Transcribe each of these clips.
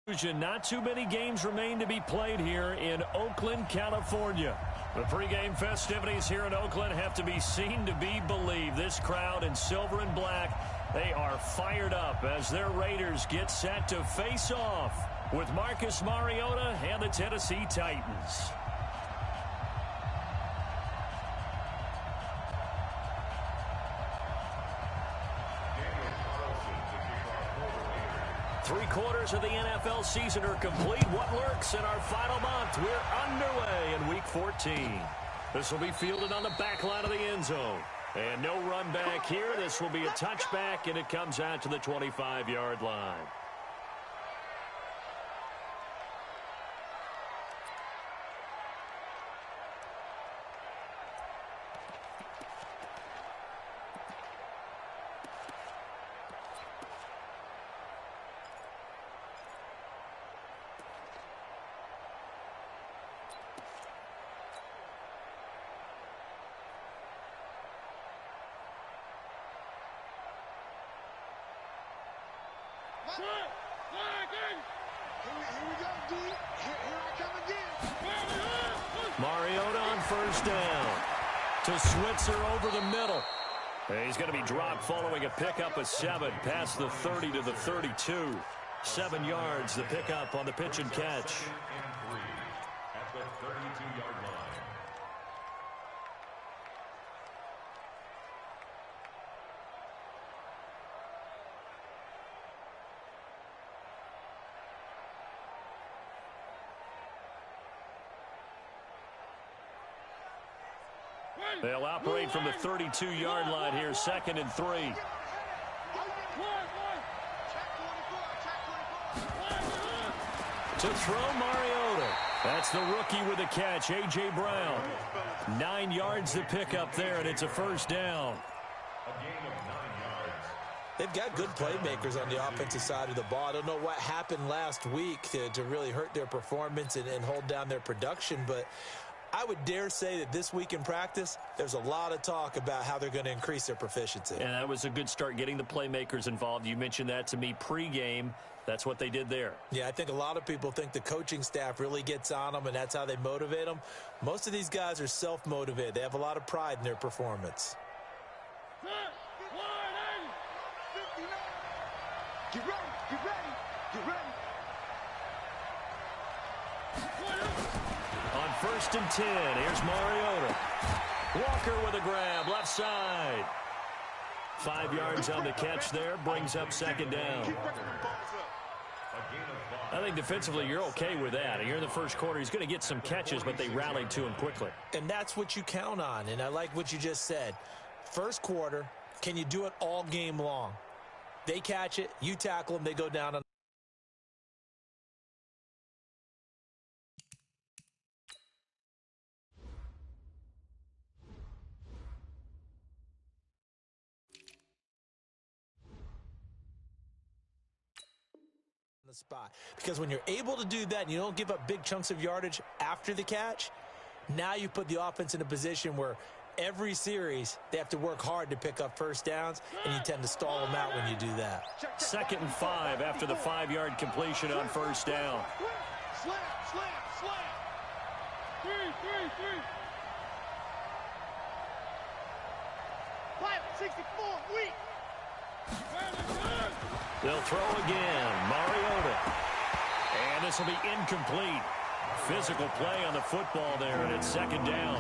Not too many games remain to be played here in Oakland, California. The pregame festivities here in Oakland have to be seen to be believed. This crowd in silver and black, they are fired up as their Raiders get set to face off with Marcus Mariota and the Tennessee Titans. Three-quarters of the NFL season are complete. What lurks in our final month? We're underway in Week 14. This will be fielded on the back line of the end zone. And no run back here. This will be a touchback, and it comes out to the 25-yard line. Mariota on first down to Switzer over the middle. He's going to be dropped following a pickup of 7 past the 30 to the 32. 7 yards, the pickup on the pitch and catch. At the 32-yard line. They'll operate from the 32-yard line here, 2nd and 3. To throw Mariota. That's the rookie with a catch, A.J. Brown. 9 yards to pick up there, and it's a first down. A gain of 9 yards. They've got good playmakers on the offensive side of the ball. I don't know what happened last week to really hurt their performance and hold down their production, but I would dare say that this week in practice, there's a lot of talk about how they're going to increase their proficiency. And that was a good start, getting the playmakers involved. You mentioned that to me pregame. That's what they did there. Yeah, I think a lot of people think the coaching staff really gets on them, and that's how they motivate them. Most of these guys are self-motivated. They have a lot of pride in their performance. Get ready, get ready, get ready. On 1st and 10, here's Mariota. Walker with a grab, left side. 5 yards on the catch there, brings up 2nd down. I think defensively you're okay with that. Here in the first quarter, he's going to get some catches, but they rallied to him quickly. And that's what you count on, and I like what you just said. First quarter, can you do it all game long? They catch it, you tackle them, they go down on the spot. Because when you're able to do that and you don't give up big chunks of yardage after the catch, now you put the offense in a position where every series they have to work hard to pick up first downs, and you tend to stall them out when you do that. 2nd and 5 after the 5-yard completion on first down. Slam, slam, slam. 3. Pilot 64, weak. They'll throw again. Mariota. And this will be incomplete. Physical play on the football there, and it's 2nd down.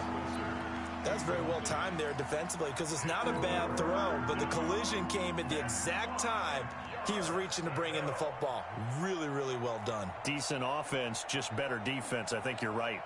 That's very well timed there defensively, because it's not a bad throw, but the collision came at the exact time he was reaching to bring in the football. Really, really well done. Decent offense, just better defense. I think you're right.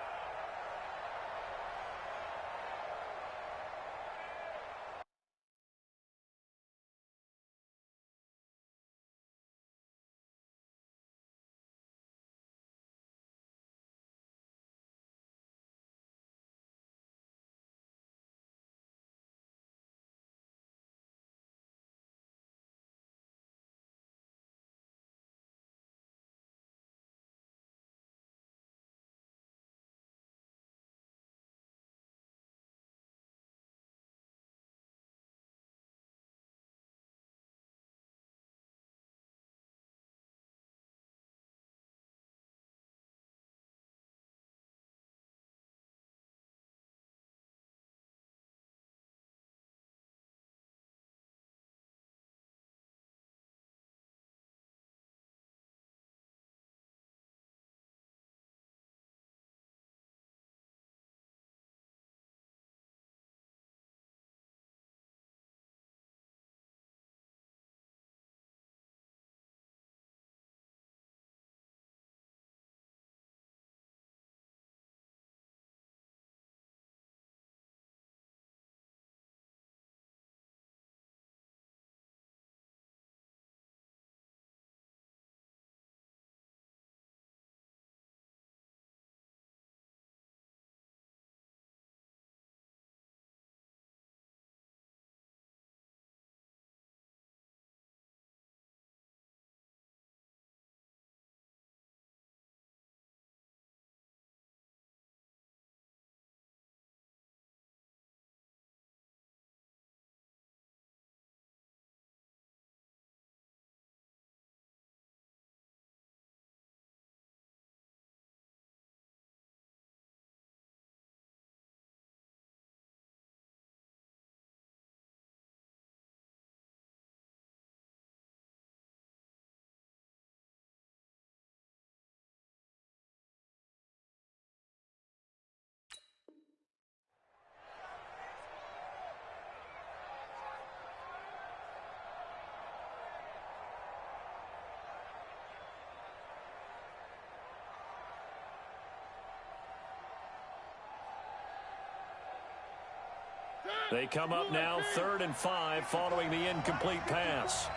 They come up now 3rd and 5 following the incomplete pass.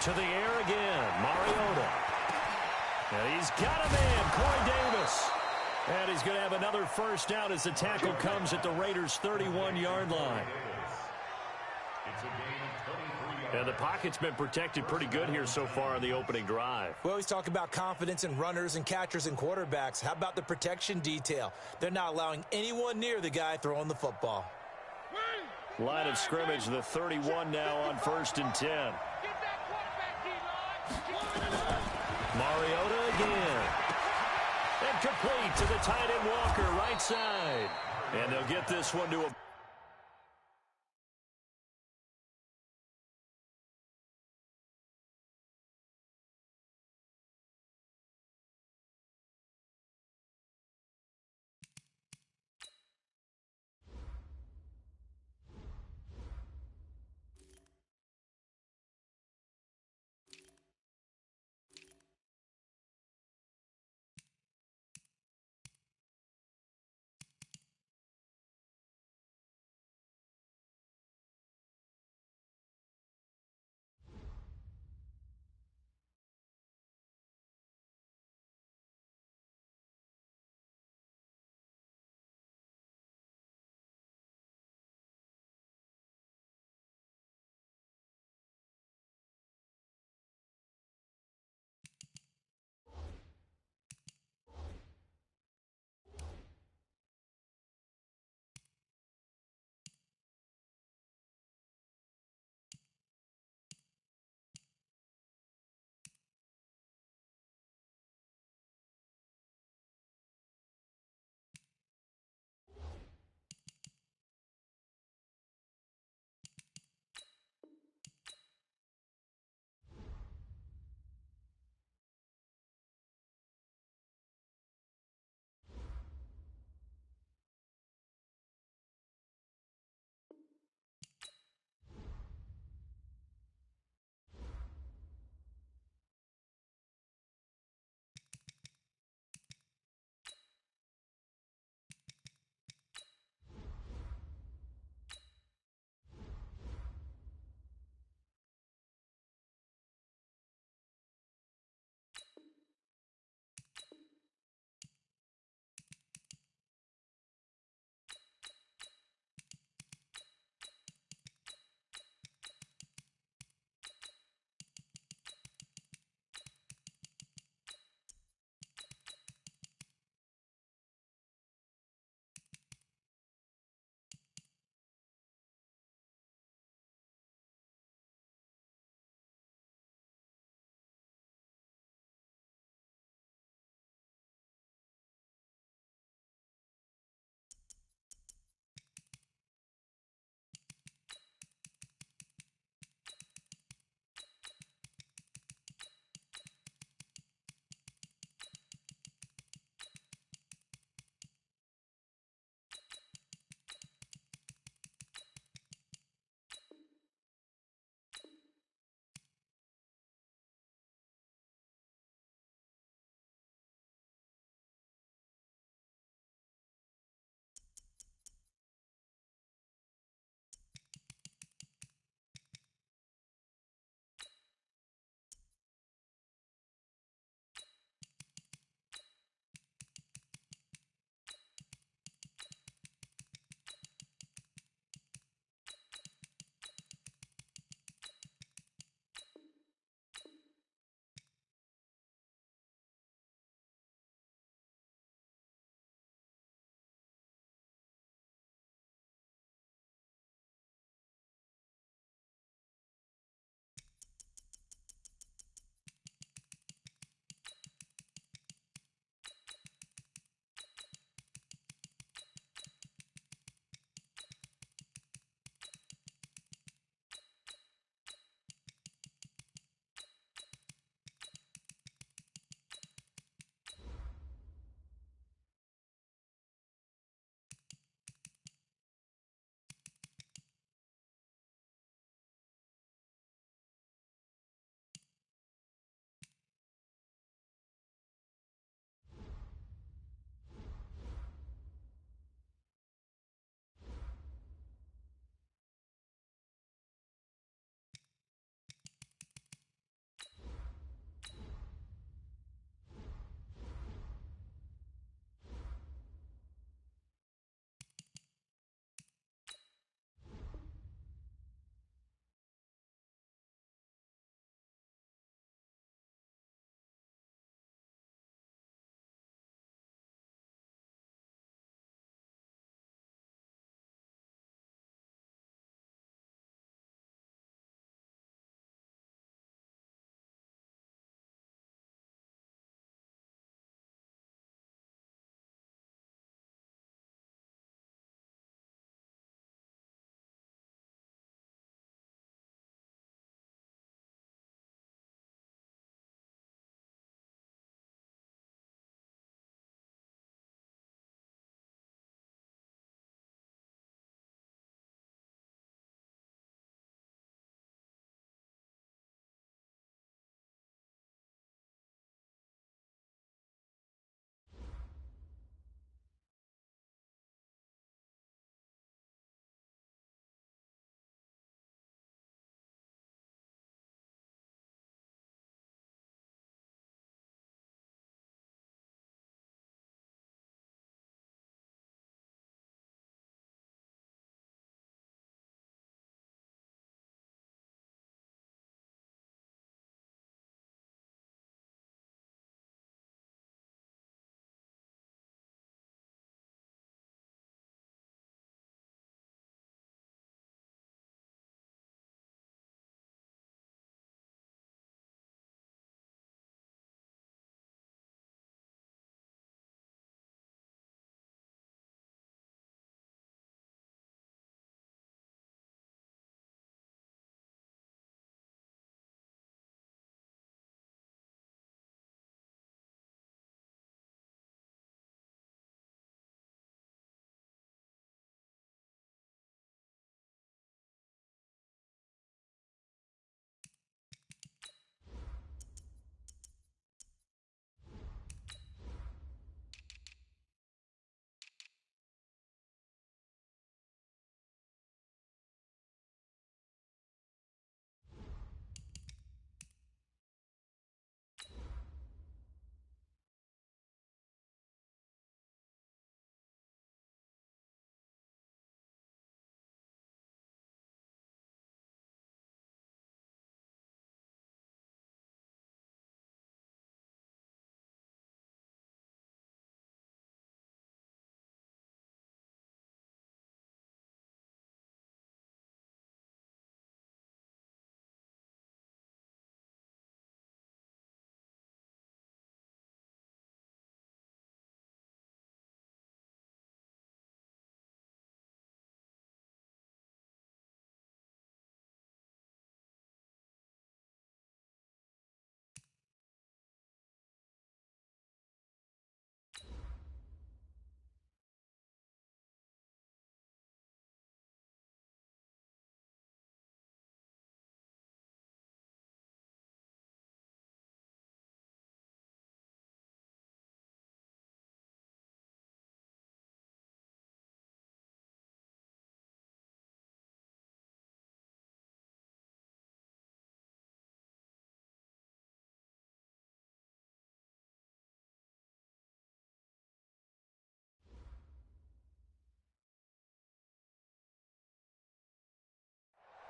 To the air again, Mariota. And he's got a man, Corey Davis. And he's going to have another first down as the tackle comes at the Raiders' 31-yard line. And the pocket's been protected pretty good here so far on the opening drive. We always talk about confidence in runners and catchers and quarterbacks. How about the protection detail? They're not allowing anyone near the guy throwing the football. Line of scrimmage, the 31 now on 1st and 10. Mariota again. And complete to the tight end Walker, right side. And they'll get this one to a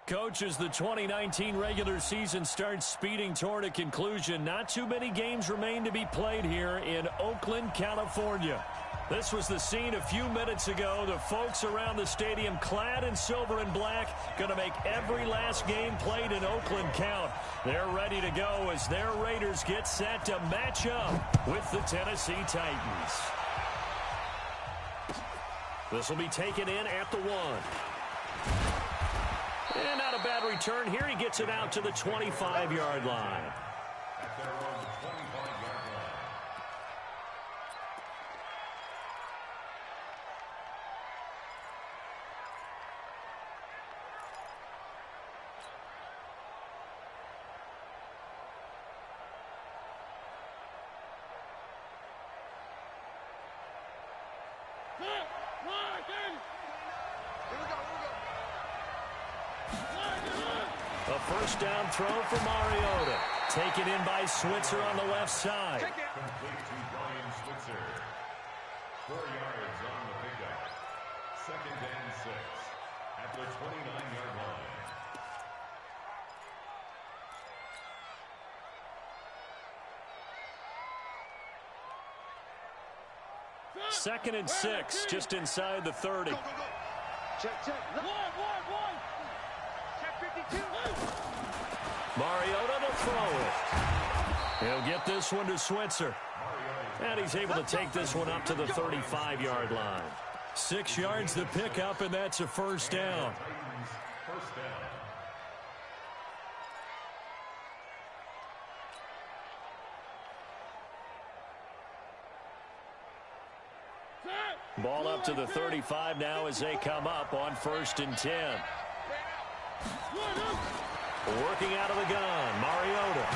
Coach, as the 2019 regular season starts speeding toward a conclusion, not too many games remain to be played here in Oakland, California. This was the scene a few minutes ago. The folks around the stadium clad in silver and black going to make every last game played in Oakland count. They're ready to go as their Raiders get set to match up with the Tennessee Titans. This will be taken in at the 1. And not a bad return here. He gets it out to the 25-yard line. At their own 25-yard line. A first down throw for Mariota. Taken in by Switzer on the left side. Complete to Brian Switzer. 4 yards on the pickup. 2nd and 6 at the 29-yard line. Second and 6, just inside the 30. Go, go, go. Check, check. One. Check 52. Mariota to throw it. He'll get this one to Switzer. And he's able to take this one up to the 35-yard line. 6 yards to pick up, and that's a first down. Titans, first down. Ball up to the 35 now as they come up on 1st and 10. Working out of the gun, Mariota.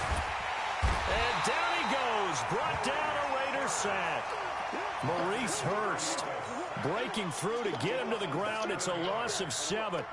And down he goes, brought down a Raider sack. Maurice Hurst breaking through to get him to the ground. It's a loss of 7.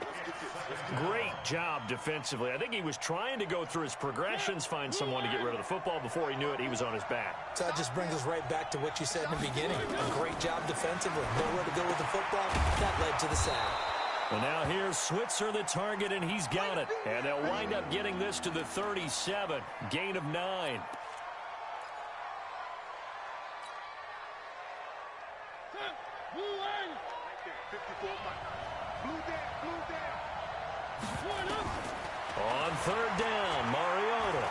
Great job defensively. I think he was trying to go through his progressions, find someone to get rid of the football. Before he knew it, he was on his back. So that just brings us right back to what you said in the beginning. A great job defensively. Nowhere to go with the football. That led to the sack. And now here's Switzer, the target, and he's got it. And they'll wind up getting this to the 37. Gain of 9. On 3rd down, Mariota.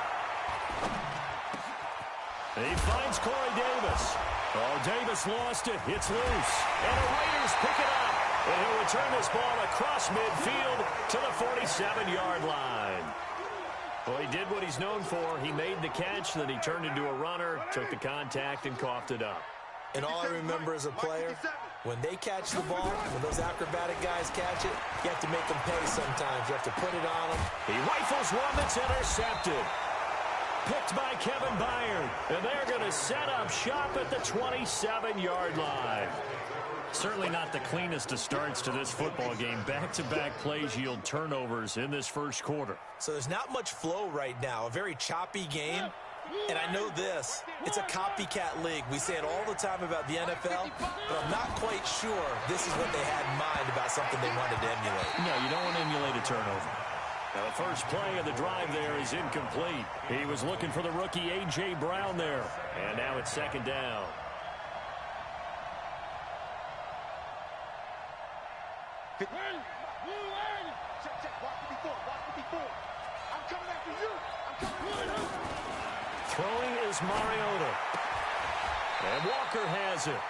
He finds Corey Davis. Oh, Davis lost it. It's loose. And the Raiders pick it up. And he'll return this ball across midfield to the 47-yard line. Well, he did what he's known for. He made the catch, then he turned into a runner, took the contact, and coughed it up. And all I remember as a player, when they catch the ball, when those acrobatic guys catch it, you have to make them pay sometimes. You have to put it on them. He rifles one that's intercepted. Picked by Kevin Byard. And they're going to set up shop at the 27-yard line. Certainly not the cleanest of starts to this football game. Back-to-back plays yield turnovers in this first quarter. So there's not much flow right now. A very choppy game. And I know this, it's a copycat league. We say it all the time about the NFL, but I'm not quite sure this is what they had in mind about something they wanted to emulate. No, you don't want to emulate a turnover. Now, the first play of the drive there is incomplete. He was looking for the rookie A.J. Brown there. And now it's 2nd down. Check, watch me before. I'm coming after you. Throwing is Mariota. And Walker has it.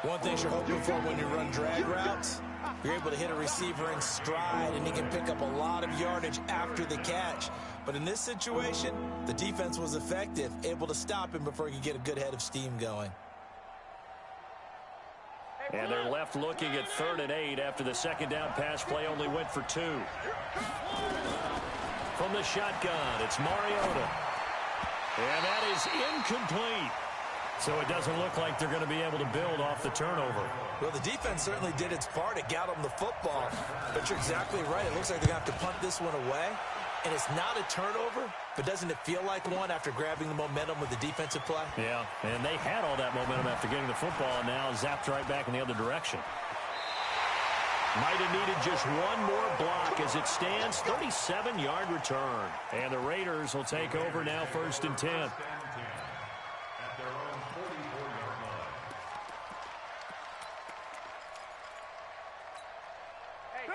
One thing you're hoping for when you run drag routes, you're able to hit a receiver in stride, and he can pick up a lot of yardage after the catch. But in this situation, the defense was effective, able to stop him before he could get a good head of steam going. And they're left looking at 3rd and 8 after the 2nd down pass play only went for 2. From the shotgun, it's Mariota. And that is incomplete. So it doesn't look like they're going to be able to build off the turnover. Well, the defense certainly did its part. It got them the football. But you're exactly right. It looks like they're going to have to punt this one away. And it's not a turnover, but doesn't it feel like one after grabbing the momentum with the defensive play? Yeah, and they had all that momentum after getting the football, and now zapped right back in the other direction. Might have needed just one more block. As it stands, 37-yard return. And the Raiders will take over now, 1st and 10. At their own 44-yard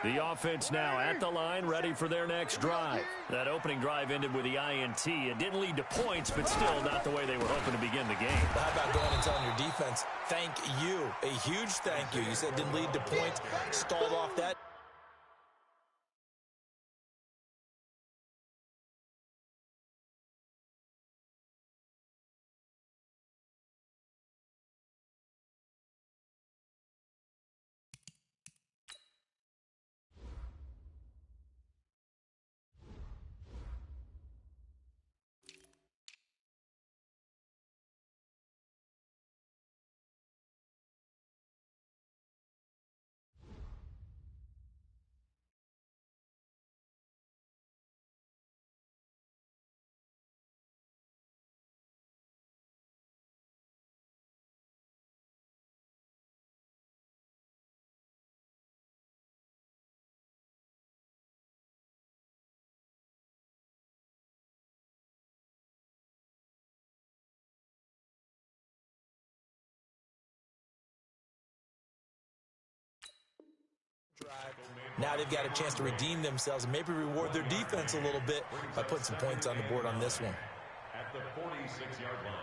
line. The offense now at the line, ready for their next drive. That opening drive ended with the INT. It didn't lead to points, but still not the way they were hoping to begin the game. How about going and telling your defense, thank you, a huge thank you. You said it didn't lead to points, stalled off that. Now they've got a chance to redeem themselves and maybe reward their defense a little bit by putting some points on the board on this one. At the 46-yard line.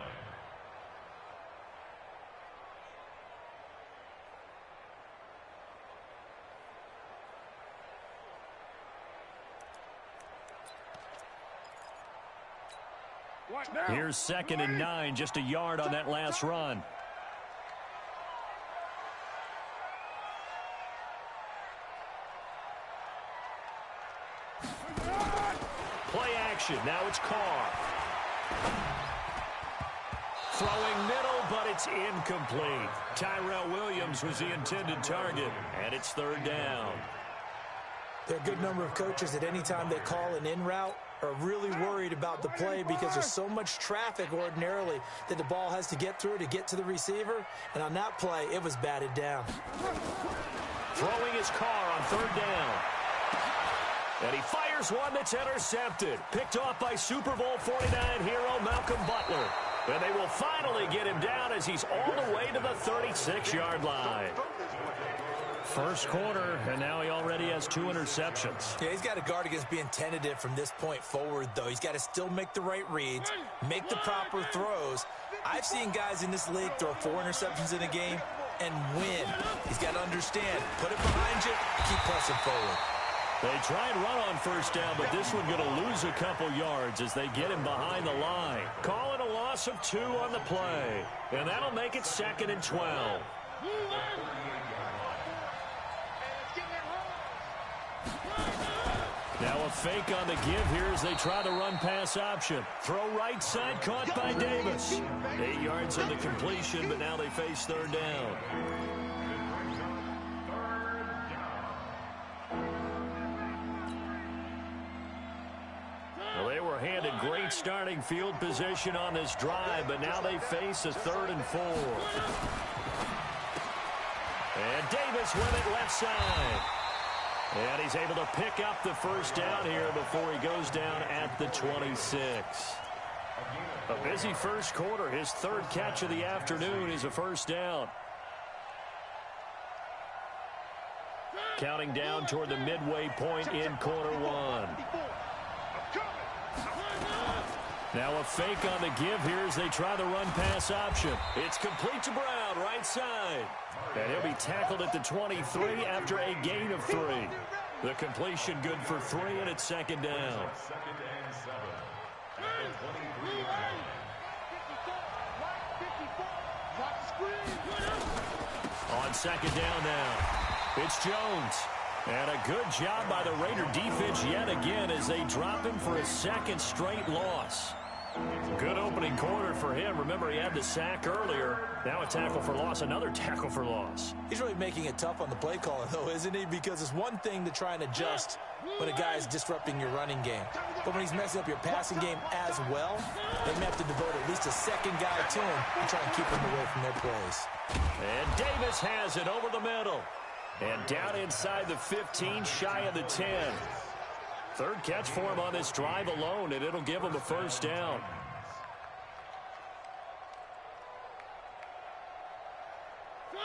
Here's 2nd and 9, just a yard on that last run. Play action. Now it's Carr. Throwing middle, but it's incomplete. Tyrell Williams was the intended target, and it's 3rd down. There are a good number of coaches at any time they call an in route are really worried about the play because there's so much traffic ordinarily that the ball has to get through to get to the receiver. And on that play, it was batted down. Throwing his Carr on 3rd down. And he fires one that's intercepted. Picked off by Super Bowl 49 hero Malcolm Butler. And they will finally get him down as he's all the way to the 36-yard line. First quarter, and now he already has 2 interceptions. Yeah, he's got to guard against being tentative from this point forward, though. He's got to still make the right reads, make the proper throws. I've seen guys in this league throw 4 interceptions in a game and win. He's got to understand, put it behind you, keep pressing forward. They try and run on 1st down, but this one going to lose a couple yards as they get him behind the line. Call it a loss of 2 on the play, and that'll make it 2nd and 12. Now a fake on the give here as they try the run-pass option. Throw right side, caught by Davis. 8 yards on the completion, but now they face 3rd down. Well, they were handed great starting field position on this drive, but now they face a 3rd and 4. And Davis with it left side. And he's able to pick up the 1st down here before he goes down at the 26. A busy first quarter. His 3rd catch of the afternoon is a 1st down. Counting down toward the midway point in quarter 1. Now a fake on the give here as they try the run-pass option. It's complete to Brown, right side. And he'll be tackled at the 23 after a gain of 3. The completion good for 3, and it's 2nd down. 2nd and 7. At the 23-yard line. On 2nd down now, it's Jones. And a good job by the Raider defense yet again as they drop him for a 2nd straight loss. Good opening quarter for him. Remember, he had the sack earlier. Now a tackle for loss, another tackle for loss. He's really making it tough on the play caller, though, isn't he? Because it's one thing to try and adjust when a guy is disrupting your running game. But when he's messing up your passing game as well, they may have to devote at least a 2nd guy to him and try and keep him away from their plays. And Davis has it over the middle. And down inside the 15, shy of the 10. Third catch for him on this drive alone, and it'll give him a first down.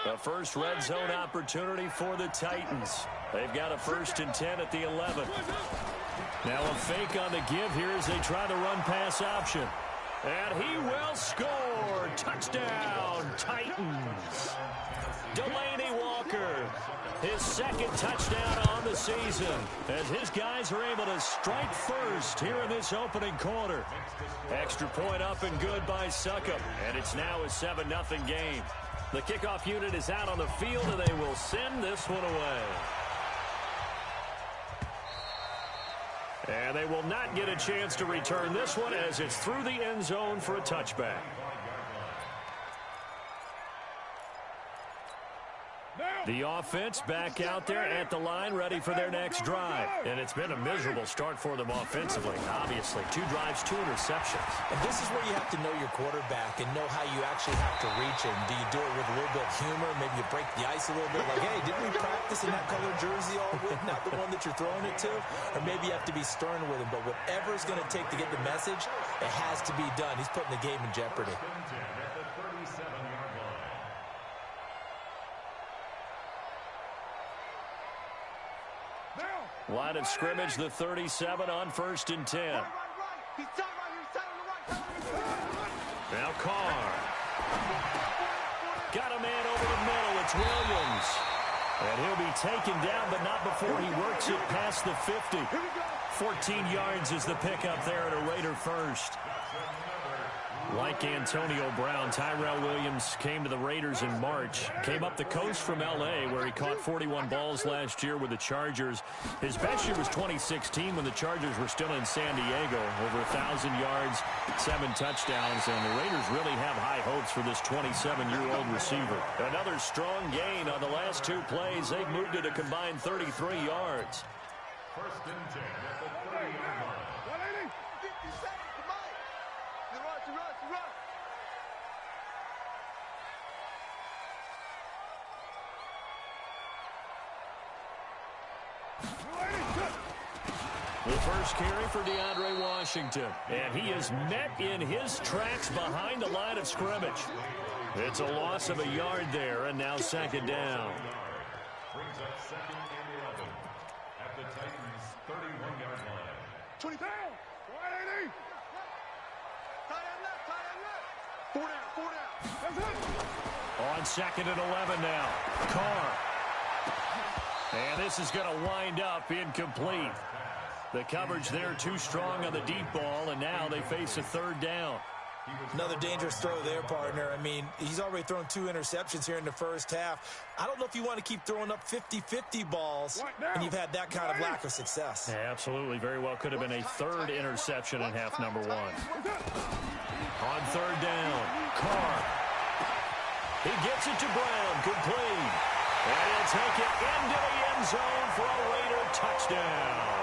The first red zone opportunity for the Titans. They've got a 1st and 10 at the 11. Now a fake on the give here as they try the run-pass option. And he will score. Touchdown, Titans. Delaney Walker, his 2nd touchdown on the season, as his guys are able to strike first here in this opening quarter. Extra point up and good by Succop, and it's now a 7-0 game. The kickoff unit is out on the field, and they will send this one away. And they will not get a chance to return this one as it's through the end zone for a touchback. The offense back out there at the line, ready for their next drive. And it's been a miserable start for them offensively, obviously. 2 drives, 2 interceptions. And this is where you have to know your quarterback and know how you actually have to reach him. Do you do it with a little bit of humor? Maybe you break the ice a little bit, like, hey, didn't we practice in that color jersey all week, not the one that you're throwing it to? Or maybe you have to be stern with him. But whatever it's going to take to get the message, it has to be done. He's putting the game in jeopardy. Line of scrimmage, the 37 on 1st and 10. Now Carr. Got a man over the middle. It's Williams. And he'll be taken down, but not before he works it past the 50. 14 yards is the pickup there at a Raider first. Like Antonio Brown, Tyrell Williams came to the Raiders in March. Came up the coast from L.A., where he caught 41 balls last year with the Chargers. His best year was 2016 when the Chargers were still in San Diego. Over 1,000 yards, 7 touchdowns, and the Raiders really have high hopes for this 27-year-old receiver. Another strong gain on the last 2 plays. They've moved it a combined 33 yards. 1st and 10 at the 30-yard line. The first carry for DeAndre Washington. And he is met in his tracks behind the line of scrimmage. It's a loss of a yard there, and now 2nd down. Brings up 2nd and 11 at the Titans' 31-yard line. 20 down. 180. Tight end left, tight end left. 4 down, 4 down. On 2nd and 11 now. Carr. And this is going to wind up incomplete. The coverage there too strong on the deep ball, and now they face a 3rd down. Another dangerous throw there, partner. I mean, he's already thrown 2 interceptions here in the first half. I don't know if you want to keep throwing up 50-50 balls, and you've had that kind of lack of success. Yeah, absolutely. Very well could have been a 3rd interception in half number 1. On 3rd down, Carr. He gets it to Brown, complete. And he'll take it into the end zone for a Raider touchdown.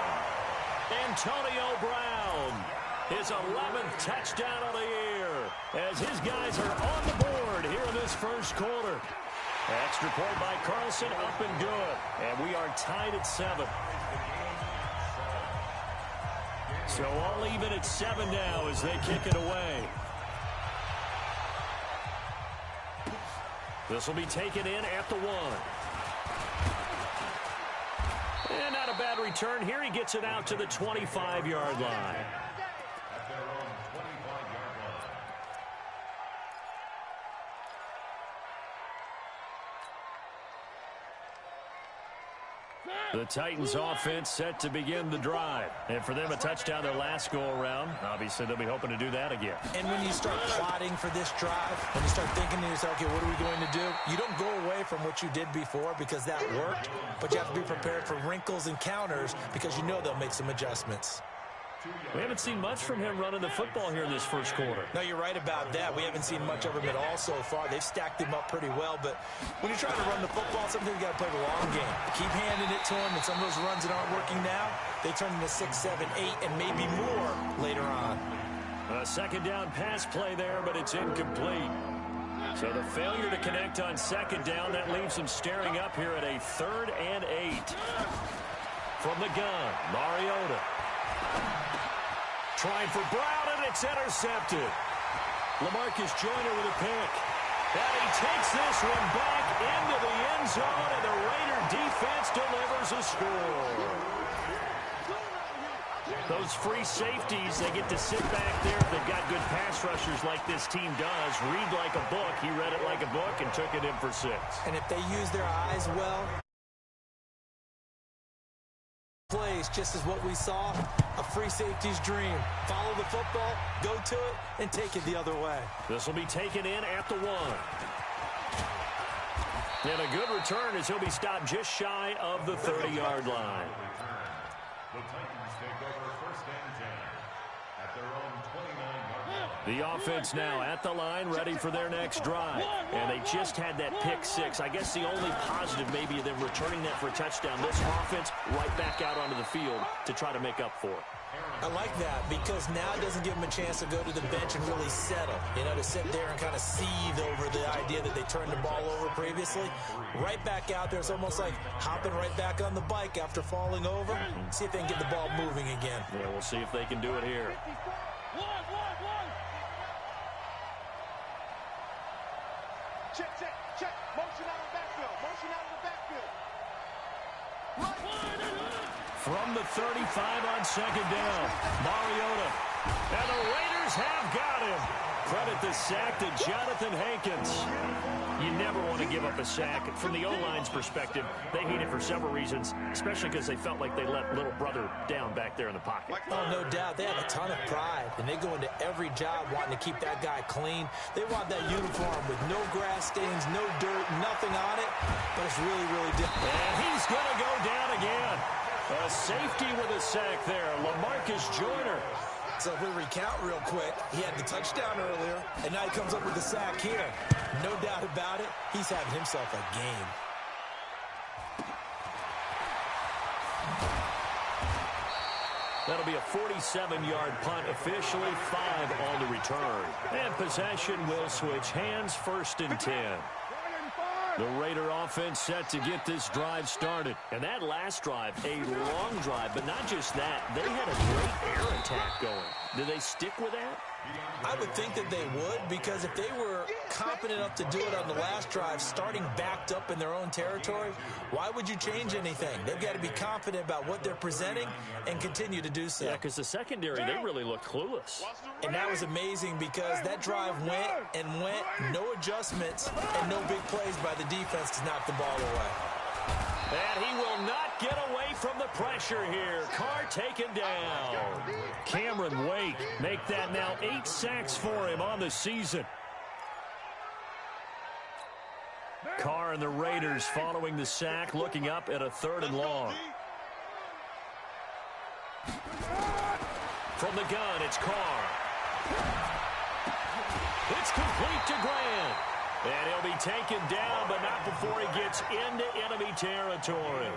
Antonio Brown, his 11th touchdown of the year, as his guys are on the board here in this first quarter. Extra point by Carlson, up and good. And we are tied at 7. So all even at 7 now as they kick it away. This will be taken in at the 1. And not a bad return here. He gets it out to the 25-yard line. At their own 25-yard line. The Titans offense set to begin the drive. And for them, a touchdown their last go-around. Obviously, they'll be hoping to do that again. And when you start plotting for this drive, when you start thinking to yourself, okay, what are we going to do? You don't go away from what you did before because that worked, but you have to be prepared for wrinkles and counters because you know they'll make some adjustments. We haven't seen much from him running the football here in this first quarter. No, you're right about that. We haven't seen much of him at all so far. They've stacked him up pretty well, but when you're trying to run the football, sometimes you got to play the long game. Keep handing it to him, and some of those runs that aren't working now, they turn into 6, 7, 8, and maybe more later on. A 2nd down pass play there, but it's incomplete. So the failure to connect on second down, that leaves him staring up here at a 3rd and 8. From the gun, Mariota. Trying for Brown, and it's intercepted. LaMarcus Joyner with a pick. And he takes this one back into the end zone, and the Raider defense delivers a score. Those free safeties, they get to sit back there. They've got good pass rushers like this team does. Read like a book. He read it like a book and took it in for 6. And if they use their eyes well, plays just as what we saw, a free safety's dream. Follow the football, go to it, and take it the other way. This will be taken in at the 1. And a good return as he'll be stopped just shy of the 30-yard line. The Titans take over 1st and 10 at their own 29-yard line. The offense now at the line, ready for their next drive. And they just had that pick 6. I guess the only positive maybe of them returning that for a touchdown. This offense right back out onto the field to try to make up for it. I like that because now it doesn't give them a chance to go to the bench and really settle. You know, to sit there and kind of seethe over the idea that they turned the ball over previously. Right back out there. It's almost like hopping right back on the bike after falling over. See if they can get the ball moving again. Yeah, we'll see if they can do it here. Check, check, check. Motion out of the backfield. Motion out of the backfield. From the 35 on second down, Mariota. And the Raiders have got him. Credit the sack to Jonathan Hankins. You never want to give up a sack. From the O-line's perspective, they hate it for several reasons, especially because they felt like they let little brother down back there in the pocket. Oh, no doubt. They have a ton of pride, and they go into every job wanting to keep that guy clean. They want that uniform with no grass stains, no dirt, nothing on it, but it's really, really different. And he's going to go down again. A safety with a sack there, LaMarcus Joyner. So if we recount real quick, he had the touchdown earlier, and now he comes up with the sack here. No doubt about it, he's having himself a game. That'll be a 47-yard punt, officially 5 on the return. And possession will switch hands, 1st and 10. The Raider offense set to get this drive started. And that last drive, a long drive, but not just that. They had a great air attack going. Do they stick with that? I would think that they would, because if they were competent enough to do it on the last drive, starting backed up in their own territory, why would you change anything? They've got to be confident about what they're presenting and continue to do so. Yeah, because the secondary, they really looked clueless. And that was amazing because that drive went and went, no adjustments, and no big plays by the defense to knock the ball away. And he will not get away from the pressure here. Carr taken down. Cameron Wake make that now 8 sacks for him on the season. Carr and the Raiders following the sack, looking up at a 3rd and long. From the gun, it's Carr. It's complete to Grant. And he'll be taken down, but not before he gets into enemy territory.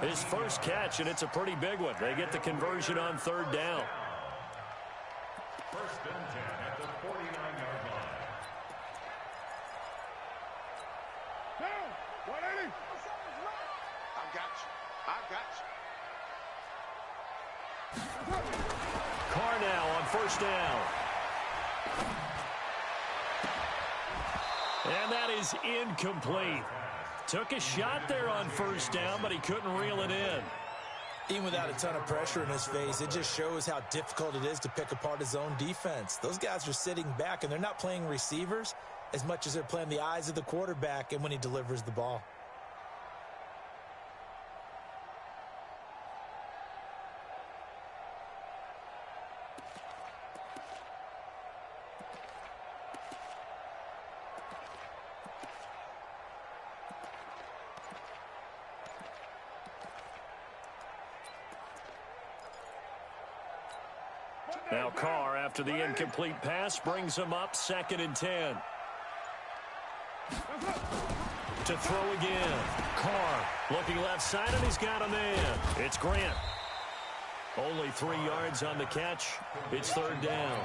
His first catch, and it's a pretty big one. They get the conversion on 3rd down. 1st and 10 at the 49-yard line. Down. 180. I got you. I got you. Carr now on 1st down. And that is incomplete. Took a shot there on 1st down, but he couldn't reel it in. Even without a ton of pressure in his face, it just shows how difficult it is to pick apart his own defense. Those guys are sitting back, and they're not playing receivers as much as they're playing the eyes of the quarterback and when he delivers the ball. Now Carr, after the incomplete pass, brings him up 2nd and 10. To throw again. Carr looking left side, and he's got a man. It's Grant. Only 3 yards on the catch. It's 3rd down.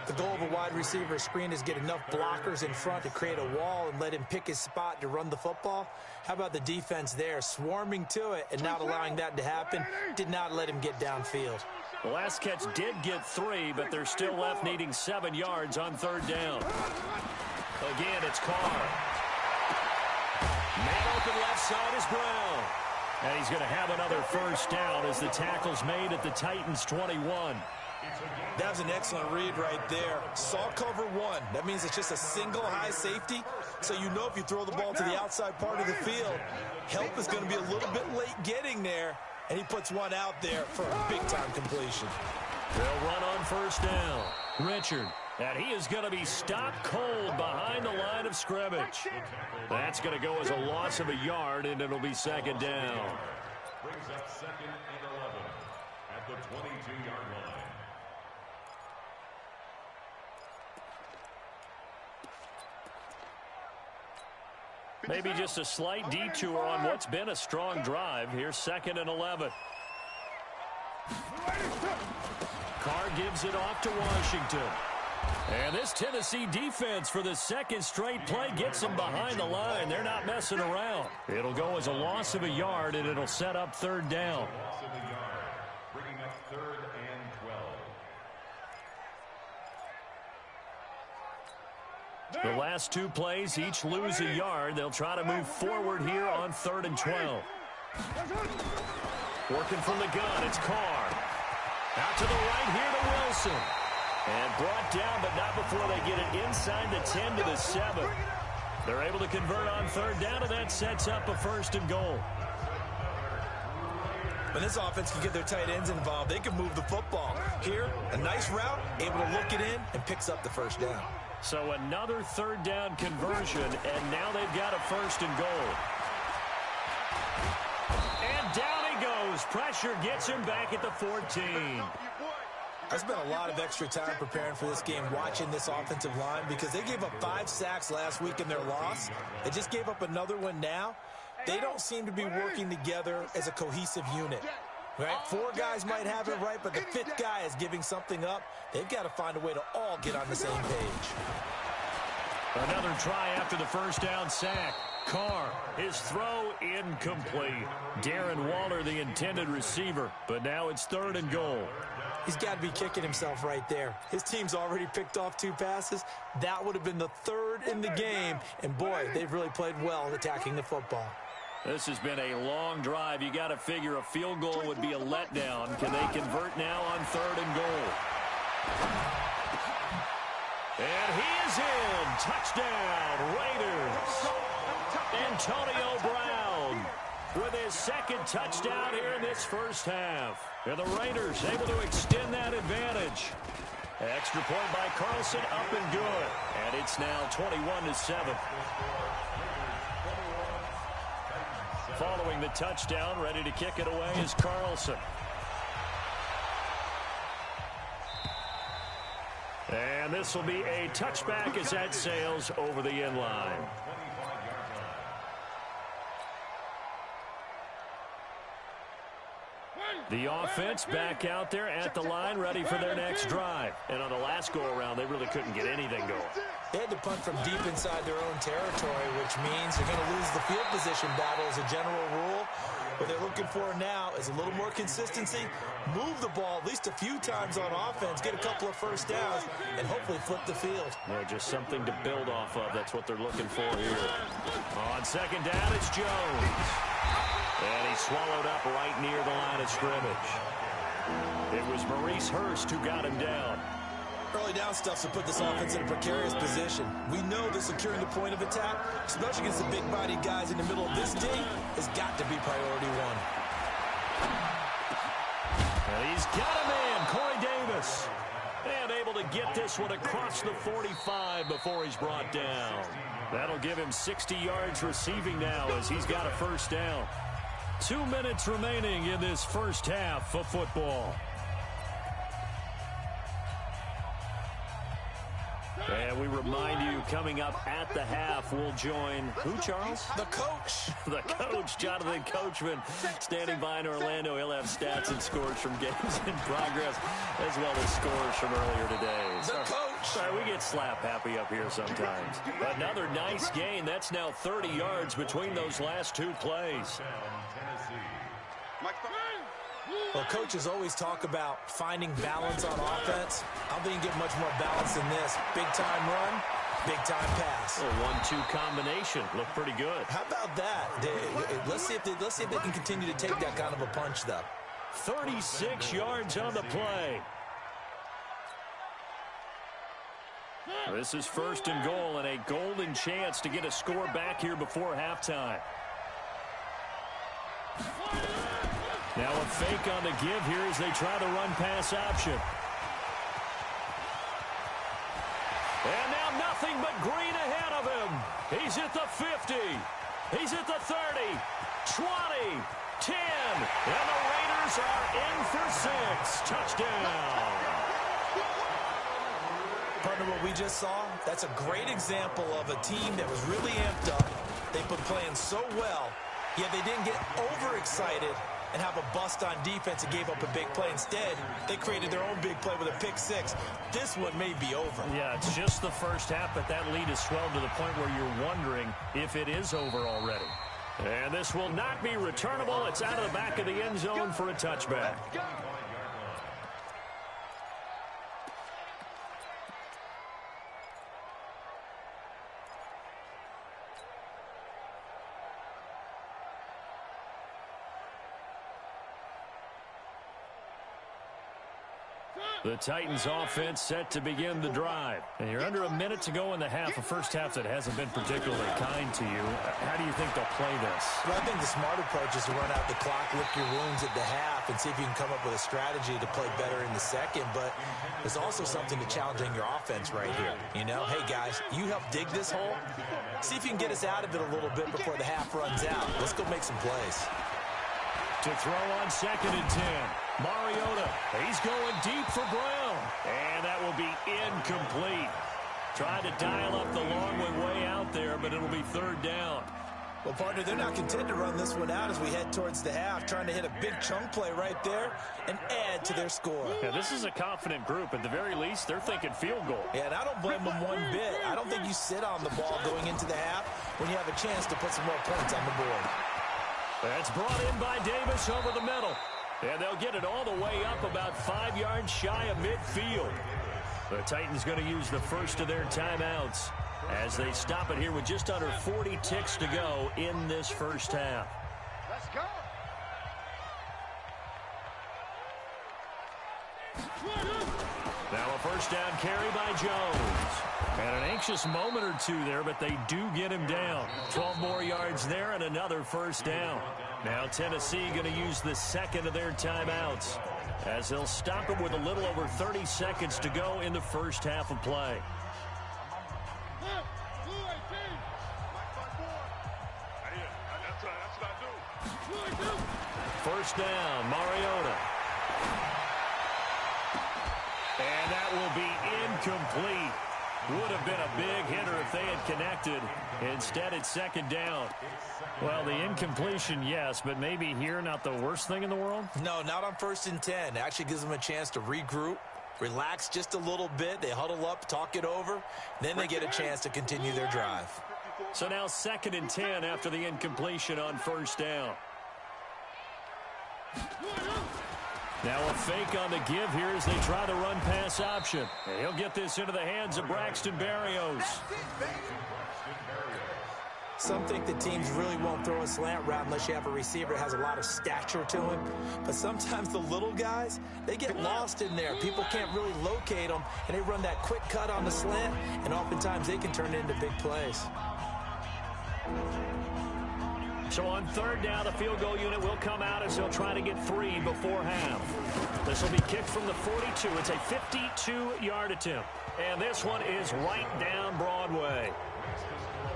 The goal of a wide receiver screen is get enough blockers in front to create a wall and let him pick his spot to run the football. How about the defense there, swarming to it and not allowing that to happen? Did not let him get downfield. The last catch did get 3, but they're still left needing 7 yards on 3rd down. Again, it's Carr. Man open left side is Brown. And he's going to have another 1st down as the tackle's made at the Titans' 21. That was an excellent read right there. Saw cover 1. That means it's just a single high safety. So you know if you throw the ball to the outside part of the field, help is going to be a little bit late getting there. And he puts one out there for a big-time completion. They'll run on 1st down. Richard. And he is going to be stopped cold behind the line of scrimmage. That's going to go as a loss of a yard, and it'll be 2nd down. Brings up 2nd and 11 at the 22-yard line. Maybe just a slight detour on what's been a strong drive. Here's 2nd and 11. Carr gives it off to Washington. And this Tennessee defense for the 2nd straight play gets them behind the line. They're not messing around. It'll go as a loss of a yard, and it'll set up 3rd down. Loss of a yard, bringing up 3rd and 12. The last 2 plays each lose a yard. They'll try to move forward here on 3rd and 12. Working from the gun, it's Carr. Out to the right here to Wilson. And brought down, but not before they get it inside the 10 to the 7. They're able to convert on 3rd down, and that sets up a 1st and goal. When this offense can get their tight ends involved, they can move the football. Here, a nice route, able to look it in, and picks up the 1st down. So another 3rd down conversion, and now they've got a 1st and goal. And down he goes. Pressure gets him back at the 14. I spent a lot of extra time preparing for this game, watching this offensive line, because they gave up 5 sacks last week in their loss. They just gave up another one now. They don't seem to be working together as a cohesive unit. Right? 4 guys might have it right, but the 5th guy is giving something up. They've got to find a way to all get on the same page. Another try after the 1st down sack. Carr, his throw incomplete. Darren Waller, the intended receiver, but now it's 3rd and goal. He's got to be kicking himself right there. His team's already picked off 2 passes. That would have been the 3rd in the game. And, boy, they've really played well attacking the football. This has been a long drive. You got to figure a field goal would be a letdown. Can they convert now on 3rd and goal? And he is in. Touchdown, Raiders. Antonio Brown with his 2nd touchdown here in this 1st half. And the Raiders able to extend that advantage. Extra point by Carlson, up and good. And it's now 21-7. Following the touchdown, ready to kick it away is Carlson. And this will be a touchback as that sails over the end line. The offense back out there at the line, ready for their next drive. And on the last go-around, they really couldn't get anything going. They had to punt from deep inside their own territory, which means they're going to lose the field position battle as a general rule. What they're looking for now is a little more consistency, move the ball at least a few times on offense, get a couple of 1st downs, and hopefully flip the field. Yeah, just something to build off of. That's what they're looking for here. On 2nd down, it's Jones. And he's swallowed up right near the line of scrimmage. It was Maurice Hurst who got him down. Early down stuff's to put this offense in a precarious position. We know that securing the point of attack, especially against the big-bodied guys in the middle of this D, has got to be priority 1. And he's got him in, Corey Davis. And able to get this one across the 45 before he's brought down. That'll give him 60 yards receiving now as he's got a 1st down. 2 minutes remaining in this 1st half of football. And we remind you, coming up at the half, we'll join who, Charles? The coach. The coach, Jonathan Coachman, standing by in Orlando. He'll have stats and scores from games in progress, as well as scores from earlier today. The coach. Sorry, we get slap happy up here sometimes. Another nice gain. That's now 30 yards between those last two plays. Well, coaches always talk about finding balance on offense. I don't think you get much more balance than this. Big-time run, big-time pass. A 1-2 combination. Looked pretty good. How about that? Let's see if they can continue to take that kind of a punch, though. 36 yards on the play. This is 1st and goal and a golden chance to get a score back here before halftime. Now a fake on the give here as they try the run-pass option. And now nothing but green ahead of him. He's at the 50. He's at the 30, 20, 10. And the Raiders are in for 6. Touchdown. Partner, what we just saw, that's a great example of a team that was really amped up. They've been playing so well, yet they didn't get overexcited and have a bust on defense and gave up a big play. Instead, they created their own big play with a pick six. This one may be over. Yeah, it's just the first half, but that lead has swelled to the point where you're wondering if it is over already. And this will not be returnable. It's out of the back of the end zone for a touchback. The Titans offense set to begin the drive. And you're under a minute to go in the half, a first half that hasn't been particularly kind to you. How do you think they'll play this? Well, I think the smart approach is to run out the clock, lick your wounds at the half, and see if you can come up with a strategy to play better in the second. But there's also something to challenging your offense right here. You know, hey, guys, you help dig this hole. See if you can get us out of it a little bit before the half runs out. Let's go make some plays. To throw on 2nd and 10. Mariota, he's going deep for Brown. And that will be incomplete. Tried to dial up the long way out there, but it'll be 3rd down. Well, partner, they're not content to run this one out as we head towards the half, trying to hit a big chunk play right there and add to their score. Yeah, this is a confident group. At the very least, they're thinking field goal. Yeah, and I don't blame them one bit. I don't think you sit on the ball going into the half when you have a chance to put some more points on the board. That's brought in by Davis over the middle. And they'll get it all the way up about 5 yards shy of midfield. The Titans going to use the first of their timeouts as they stop it here with just under 40 ticks to go in this first half. Let's go. Now a first down carry by Jones. And an anxious moment or two there, but they do get him down. 12 more yards there and another first down. Now Tennessee going to use the second of their timeouts as they'll stop it with a little over 30 seconds to go in the first half of play. First down, Mariota. And that will be incomplete. Would have been a big hitter if they had connected. Instead, it's 2nd down. Well, the incompletion, yes, but maybe here not the worst thing in the world? No, not on 1st and 10. It actually gives them a chance to regroup, relax just a little bit. They huddle up, talk it over. Then they get a chance to continue their drive. So now 2nd and 10 after the incompletion on first down. Now a fake on the give here as they try the run-pass option. And he'll get this into the hands of Braxton Berrios. Some think the teams really won't throw a slant route unless you have a receiver that has a lot of stature to him. But sometimes the little guys, they get lost in there. People can't really locate them, and they run that quick cut on the slant, and oftentimes they can turn it into big plays. So on 3rd down, the field goal unit will come out as they'll try to get 3 before half. This will be kicked from the 42. It's a 52-yard attempt. And this one is right down Broadway.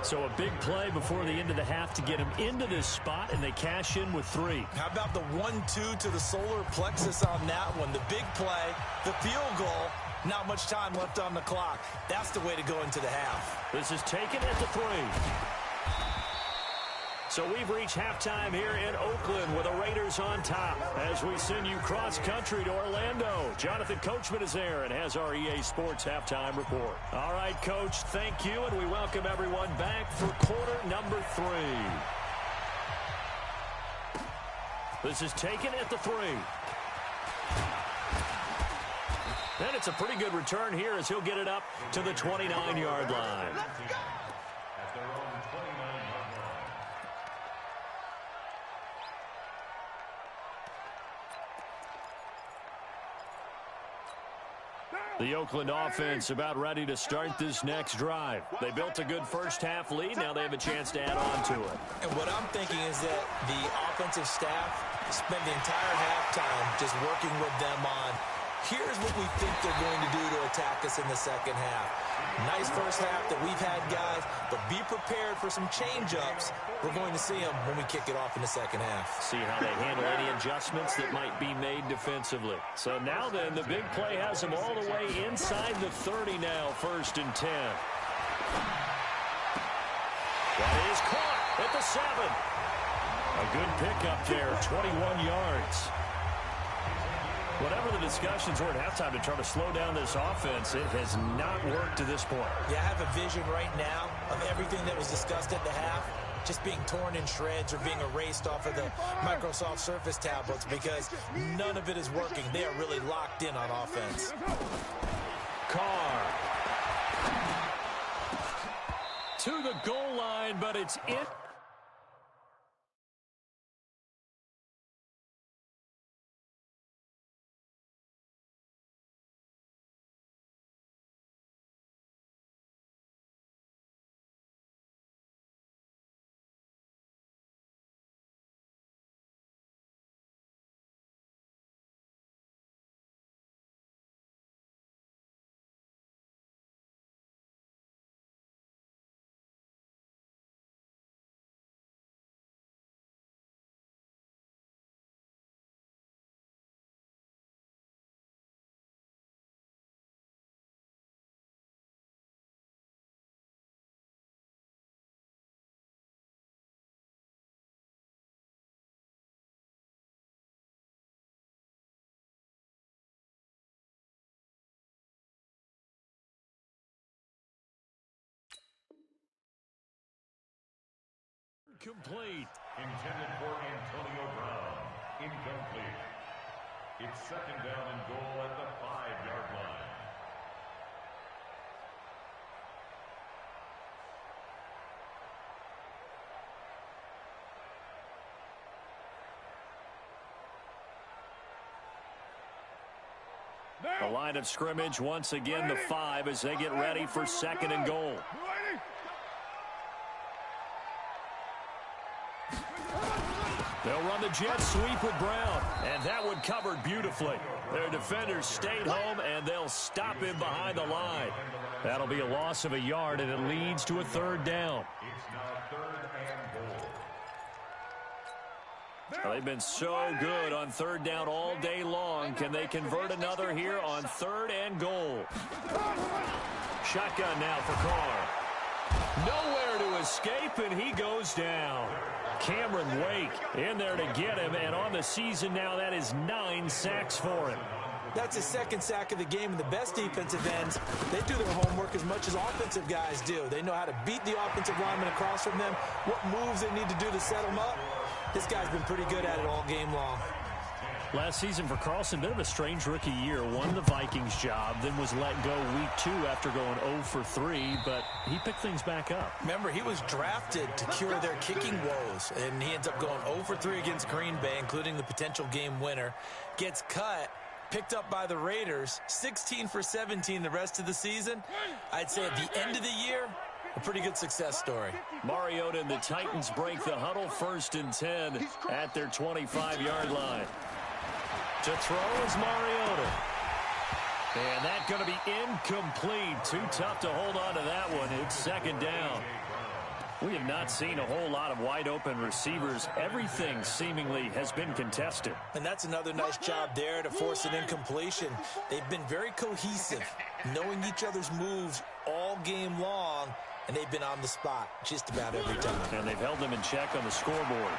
So a big play before the end of the half to get him into this spot, and they cash in with 3. How about the 1-2 to the solar plexus on that one? The big play, the field goal, Not much time left on the clock. That's the way to go into the half. This is taken at the 3. So we've reached halftime here in Oakland with the Raiders on top as we send you cross-country to Orlando. Jonathan Coachman is there and has our EA Sports halftime report. All right, Coach, thank you, and we welcome everyone back for quarter number 3. This is taken at the 3. And it's a pretty good return here as he'll get it up to the 29-yard line. At their own 29-yard line. The Oakland offense about ready to start this next drive. They built a good first-half lead. Now they have a chance to add on to it. And what I'm thinking is that the offensive staff spend the entire halftime just working with them on, here's what we think they're going to do to attack us in the second half. Nice first half that we've had, guys, but be prepared for some change-ups. We're going to see them when we kick it off in the second half. See how they handle any adjustments that might be made defensively. So now then, the big play has them all the way inside the 30 now, 1st and 10. That is caught at the 7. A good pickup there, 21 yards. Whatever the discussions were at halftime to try to slow down this offense, it has not worked to this point. Yeah, I have a vision right now of everything that was discussed at the half just being torn in shreds or being erased off of the Microsoft Surface tablets because none of it is working. They are really locked in on offense. Carr to the goal line, but it's in. Complete. Intended for Antonio Brown. Incomplete. It's 2nd down and goal at the 5-yard line. The line of scrimmage once again the 5 as they get ready for 2nd and goal. They'll run the jet sweep with Brown, and that one covered beautifully. Their defenders stayed home, and they'll stop him behind the line. That'll be a loss of a yard, and it leads to a 3rd down. It's now 3rd and goal. Well, they've been so good on 3rd down all day long. Can they convert another here on 3rd and goal? Shotgun now for Carr. Nowhere to escape, and he goes down. Cameron Wake in there to get him, and on the season now, that is 9 sacks for him. That's his 2nd sack of the game, and the best defensive ends, they do their homework as much as offensive guys do. They know how to beat the offensive lineman across from them, what moves they need to do to set them up. This guy's been pretty good at it all game long. Last season for Carlson, bit of a strange rookie year. Won the Vikings job, then was let go week 2 after going 0 for 3, but he picked things back up. Remember, he was drafted to cure their kicking woes, and he ends up going 0 for 3 against Green Bay, including the potential game winner. Gets cut, picked up by the Raiders, 16 for 17 the rest of the season. I'd say at the end of the year, a pretty good success story. Mariota and the Titans break the huddle, 1st and 10 at their 25-yard line. To throw is Mariota. And that's going to be incomplete. Too tough to hold on to that one. It's 2nd down. We have not seen a whole lot of wide-open receivers. Everything seemingly has been contested. And that's another nice job there to force an incompletion. They've been very cohesive, knowing each other's moves all game long, and they've been on the spot just about every time. And they've held them in check on the scoreboard.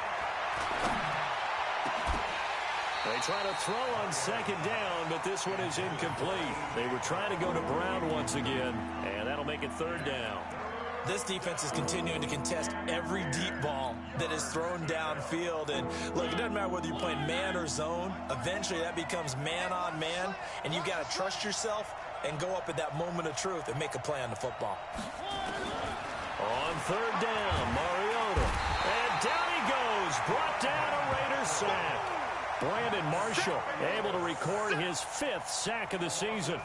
They try to throw on second down, but this one is incomplete. They were trying to go to Brown once again, and that'll make it third down. This defense is continuing to contest every deep ball that is thrown downfield. And look, it doesn't matter whether you're playing man or zone. Eventually that becomes man on man, and you got to trust yourself and go up at that moment of truth and make a play on the football. On third down, Mariota. And down he goes. Brought down a Raiders sack. Brandon Marshall able to record his 5th sack of the season.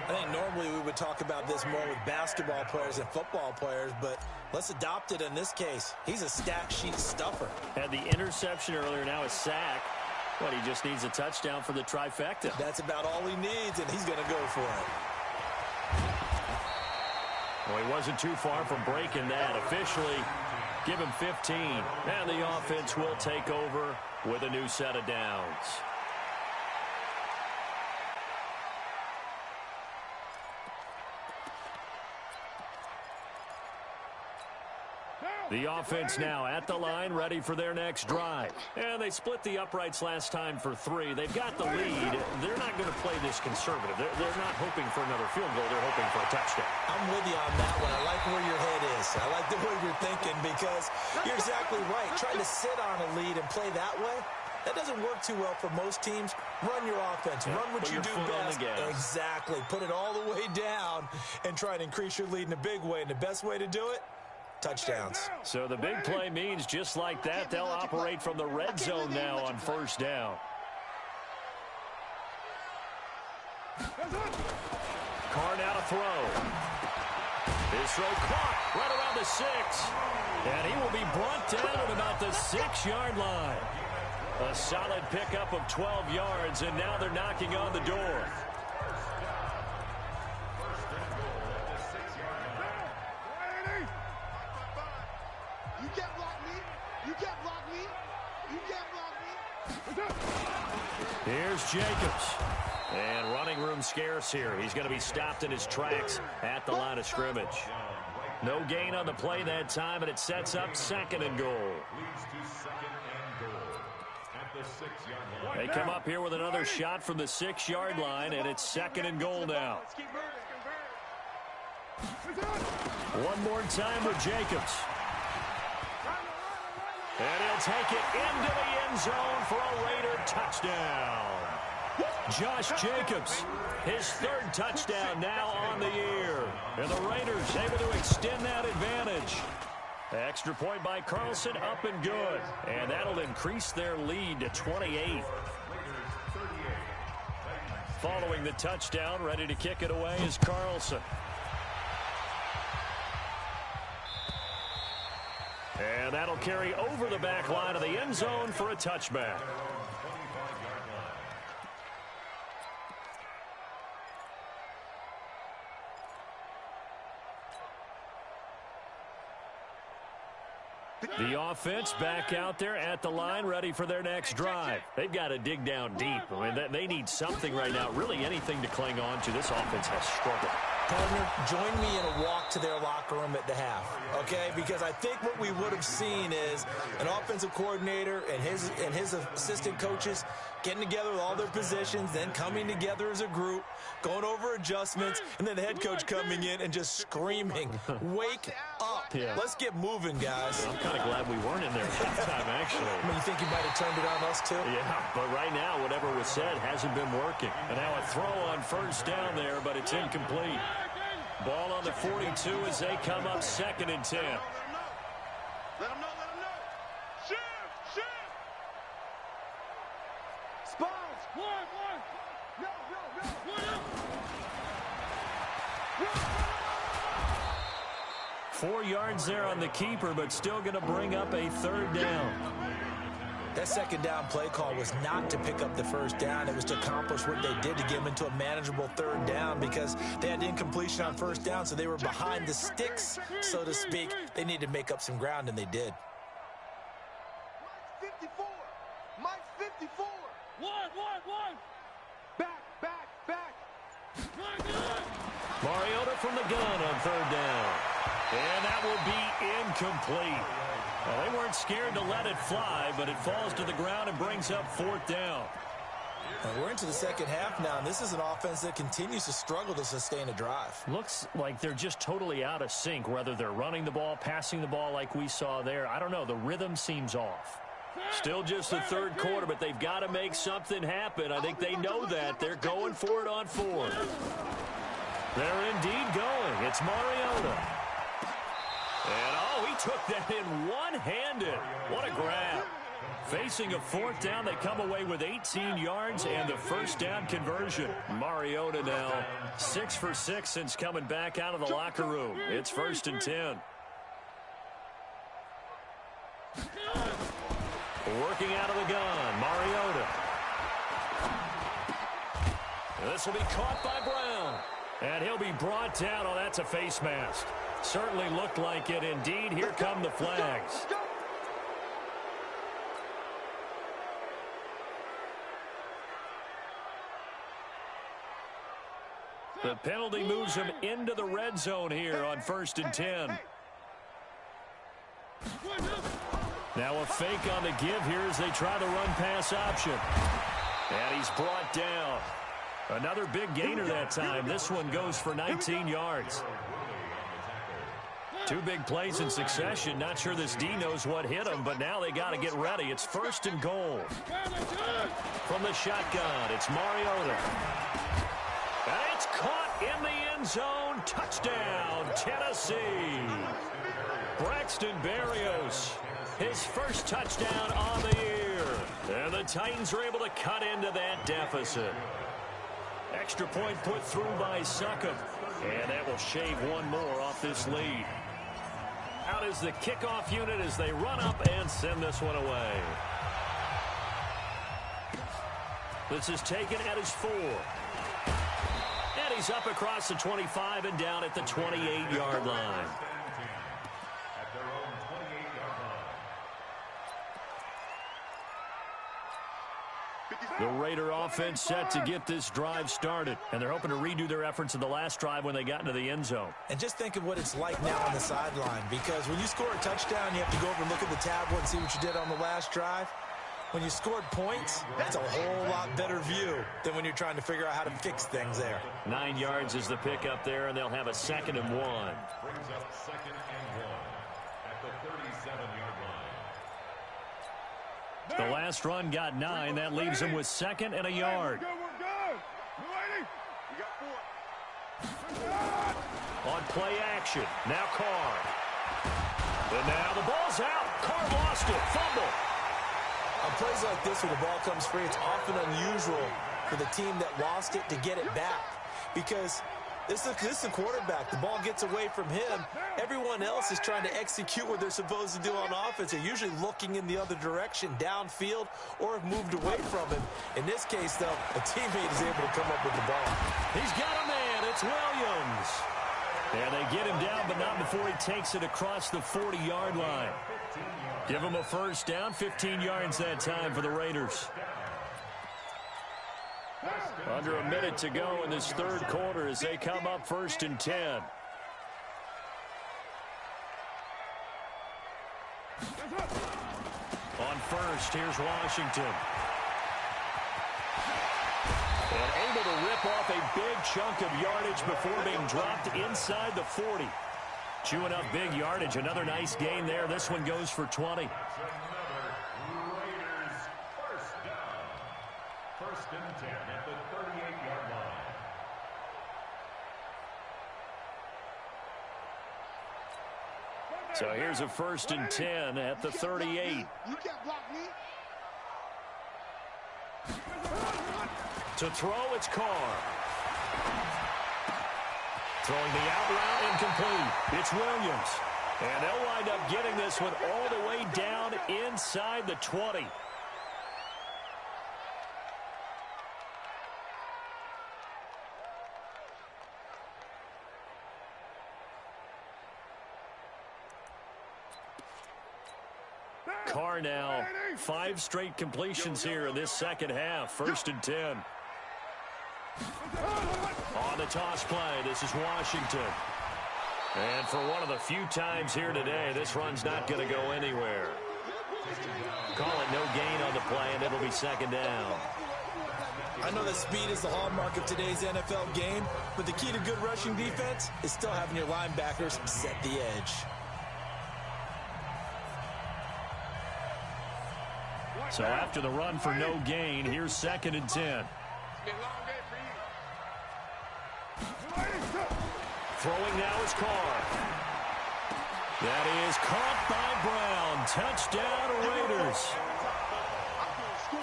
I think normally we would talk about this more with basketball players and football players, but let's adopt it in this case. He's a stat sheet stuffer. Had the interception earlier, now a sack. But he just needs a touchdown for the trifecta. That's about all he needs, and he's going to go for it. Well, he wasn't too far from breaking that. Officially, give him 15. And the offense will take over with a new set of downs. The offense now at the line, ready for their next drive. And they split the uprights last time for 3. They've got the lead. They're not going to play this conservative. They're not hoping for another field goal. They're hoping for a touchdown. I'm with you on that one. I like where your head is. I like the way you're thinking because you're exactly right. Trying to sit on a lead and play that way, that doesn't work too well for most teams. Run your offense. Run what you do best. Exactly. Put it all the way down and try and increase your lead in a big way. And the best way to do it, touchdowns. So the big play means just like that, they'll operate from the red zone now on first down. Carr now to throw. His throw caught right around the 6. And he will be brought down at about the 6-yard line. A solid pickup of 12 yards, and now they're knocking on the door. You can't block me. You can't block me. You can't block me. Here's Jacobs. And running room scarce here. He's going to be stopped in his tracks at the line of scrimmage. No gain on the play that time, and it sets up 2nd and goal. They come up here with another shot from the 6-yard line, and it's 2nd and goal now. One more time with Jacobs. And he'll take it into the end zone for a Raider touchdown. Josh Jacobs, his 3rd touchdown now on the year. And the Raiders able to extend that advantage. Extra point by Carlson, up and good. And that'll increase their lead to 28. Following the touchdown, ready to kick it away is Carlson. And that'll carry over the back line of the end zone for a touchback. The offense back out there at the line, ready for their next drive. They've got to dig down deep. I mean, they need something right now, really anything to cling on to. This offense has struggled. Partner, join me in a walk to their locker room at the half, okay? Because I think what we would have seen is an offensive coordinator and his assistant coaches getting together with all their positions, then coming together as a group, going over adjustments, and then the head coach coming in and just screaming, wake up. Yeah. Let's get moving, guys. I'm kind of glad we weren't in there at that time, actually. I mean, you think you might have turned it on us, too? Yeah, but right now, whatever was said hasn't been working. And now a throw on first down there, but it's incomplete. Ball on the 42 as they come up 2nd and 10. Let him know. Let him know. Shift. Spawns. One. No. 4 yards there on the keeper, but still going to bring up a 3rd down. That second down play call was not to pick up the first down. It was to accomplish what they did to get them into a manageable third down because they had incompletion on first down, so they were behind the sticks, so to speak. They needed to make up some ground, and they did. Mike's 54. Mike's 54. One. Back. Mariota from the gun on third down. And that will be incomplete. Well, they weren't scared to let it fly, but it falls to the ground and brings up fourth down. And we're into the second half now, and this is an offense that continues to struggle to sustain a drive. Looks like they're just totally out of sync, whether they're running the ball, passing the ball like we saw there. I don't know. The rhythm seems off. Still just the third quarter, but they've got to make something happen. I think they know that. They're going for it on fourth. They're indeed going. It's Mariota. And, oh, he took that in one-handed. What a grab. Facing a fourth down, they come away with 18 yards and the first down conversion. Mariota now 6 for 6 since coming back out of the locker room. It's 1st and 10. Working out of the gun, Mariota. This will be caught by Brown. And he'll be brought down. Oh, that's a face mask. Certainly looked like it. Indeed, here come the flags. The penalty moves him into the red zone here on 1st and 10. Now a fake on the give here as they try the run-pass option. And he's brought down. Another big gainer that time. This one goes for 19 yards. 2 big plays in succession. Not sure this D knows what hit him, but now they got to get ready. It's 1st and goal. From the shotgun, it's Mariota. And it's caught in the end zone. Touchdown, Tennessee. Braxton Berrios, his first touchdown on the year. And the Titans are able to cut into that deficit. Extra point put through by Succop. And that will shave one more off this lead. Out is the kickoff unit as they run up and send this one away. This is taken at his 4. And he's up across the 25 and down at the 28-yard line. The Raider offense set to get this drive started, and they're hoping to redo their efforts in the last drive when they got into the end zone. And just think of what it's like now on the sideline, because when you score a touchdown, you have to go over and look at the tablet and see what you did on the last drive. When you scored points, that's a whole lot better view than when you're trying to figure out how to fix things there. 9 yards is the pickup there, and they'll have a 2nd and 1. Brings up 2nd and 1 at the 37-yard line. The last run got 9. That leaves him with 2nd and a yard. We're good. You ready? You got 4. On play action, now Carr. And now the ball's out. Carr lost it. Fumble. On plays like this, when the ball comes free, it's often unusual for the team that lost it to get it back. Because this is the quarterback. The ball gets away from him. Everyone else is trying to execute what they're supposed to do on offense. They're usually looking in the other direction, downfield, or have moved away from him. In this case, though, a teammate is able to come up with the ball. He's got a man. It's Williams. And they get him down, but not before he takes it across the 40-yard line. Give him a first down, 15 yards that time for the Raiders. Under a minute to go in this third quarter as they come up 1st and 10. On first, here's Washington. And able to rip off a big chunk of yardage before being dropped inside the 40. Chewing up big yardage. Another nice gain there. This one goes for 20. That's another Raiders first down. 1st and 10 at the 38-yard line. So here's a 1st and 10 at the 38. You can't block me. To throw, it's Carr. Throwing the out route, incomplete. It's Williams. And they'll wind up getting this one all the way down inside the 20. Carr now 5 straight completions here in this second half. 1st and 10. On the toss play, this is Washington. And for one of the few times here today, this run's not going to go anywhere. Call it no gain on the play, and it'll be 2nd down. I know that speed is the hallmark of today's NFL game, but the key to good rushing defense is still having your linebackers set the edge. So after the run for no gain, here's 2nd and 10. Throwing now is Carr. That is caught by Brown. Touchdown, Raiders.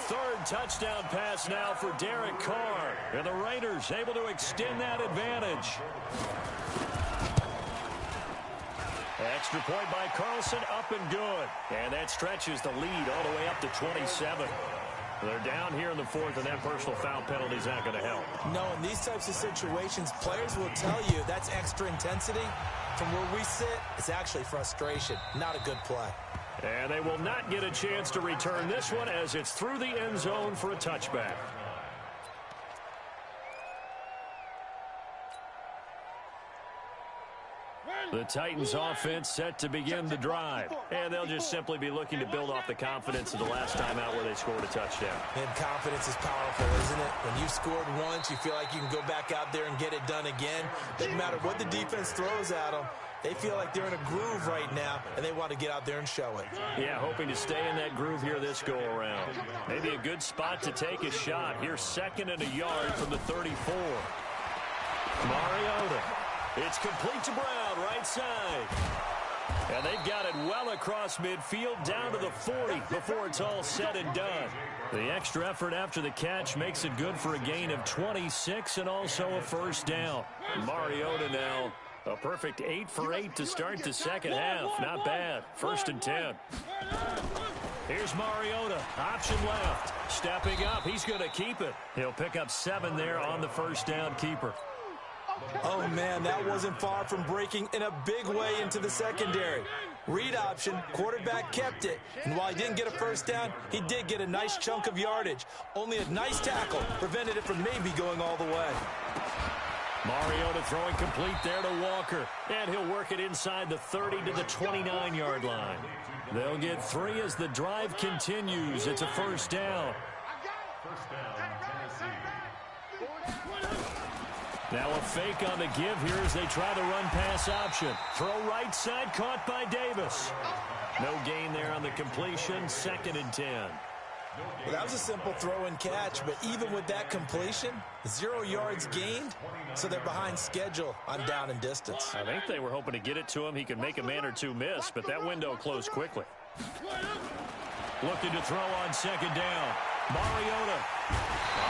3rd touchdown pass now for Derek Carr. And the Raiders able to extend that advantage. Extra point by Carlson, up and good. And that stretches the lead all the way up to 27. They're down here in the 4th, and that personal foul penalty is not going to help. No, in these types of situations, players will tell you that's extra intensity. From where we sit, it's actually frustration. Not a good play. And they will not get a chance to return this one as it's through the end zone for a touchback. The Titans offense set to begin the drive. And they'll just simply be looking to build off the confidence of the last time out where they scored a touchdown. And confidence is powerful, isn't it? When you've scored once, you feel like you can go back out there and get it done again. Doesn't matter what the defense throws at them. They feel like they're in a groove right now, and they want to get out there and show it. Yeah, hoping to stay in that groove here this go-around. Maybe a good spot to take a shot. Here's 2nd and a yard from the 34. Mariota. It's complete to Brown, right side. And they've got it well across midfield down to the 40 before it's all said and done. The extra effort after the catch makes it good for a gain of 26 and also a 1st down. Mariota now a perfect 8 for 8 to start the second half. Not bad. 1st and 10. Here's Mariota. Option left. Stepping up. He's going to keep it. He'll pick up 7 there on the 1st down keeper. Oh, man, that wasn't far from breaking in a big way into the secondary. Read option, quarterback kept it, and while he didn't get a 1st down, he did get a nice chunk of yardage. Only a nice tackle prevented it from maybe going all the way. Mariota throwing complete there to Walker, and he'll work it inside the 30 to the 29-yard line. They'll get 3 as the drive continues. It's a 1st down. Now a fake on the give here as they try the run-pass option. Throw right side, caught by Davis. No gain there on the completion, 2nd and 10. Well, that was a simple throw and catch, but even with that completion, 0 yards gained, so they're behind schedule on down and distance. I think they were hoping to get it to him. He could make a man or two miss, but that window closed quickly. Looking to throw on 2nd down. Mariota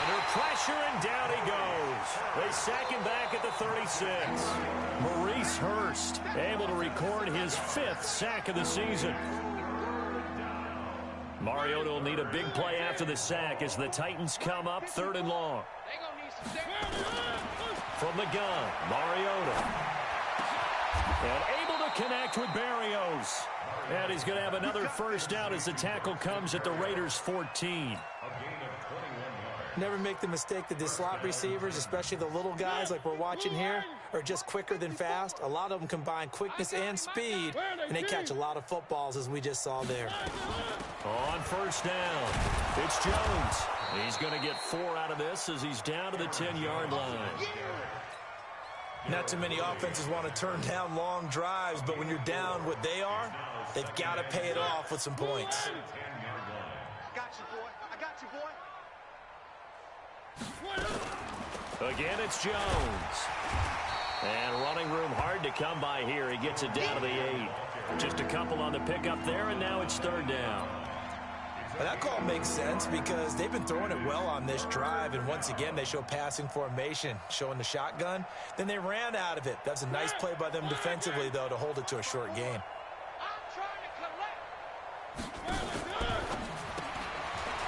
under pressure, and down he goes. They sack him back at the 36. Maurice Hurst able to record his 5th sack of the season. Mariota will need a big play after the sack as the Titans come up 3rd and long. From the gun, Mariota. And able to connect with Berrios. And he's going to have another 1st down as the tackle comes at the Raiders' 14. Never make the mistake that the slot receivers, especially the little guys like we're watching here, are just quicker than fast. A lot of them combine quickness and speed, and they catch a lot of footballs, as we just saw there. On 1st down, it's Jones. He's going to get 4 out of this as he's down to the 10-yard line. Not too many offenses want to turn down long drives, but when you're down what they are, they've got to pay it off with some points. I got you, boy. I got you, boy. Again, it's Jones. And running room hard to come by here. He gets it down to the 8. Just a couple on the pickup there, and now it's 3rd down. Well, that call makes sense because they've been throwing it well on this drive, and once again they show passing formation, showing the shotgun. Then they ran out of it. That's a nice play by them defensively, though, to hold it to a short gain.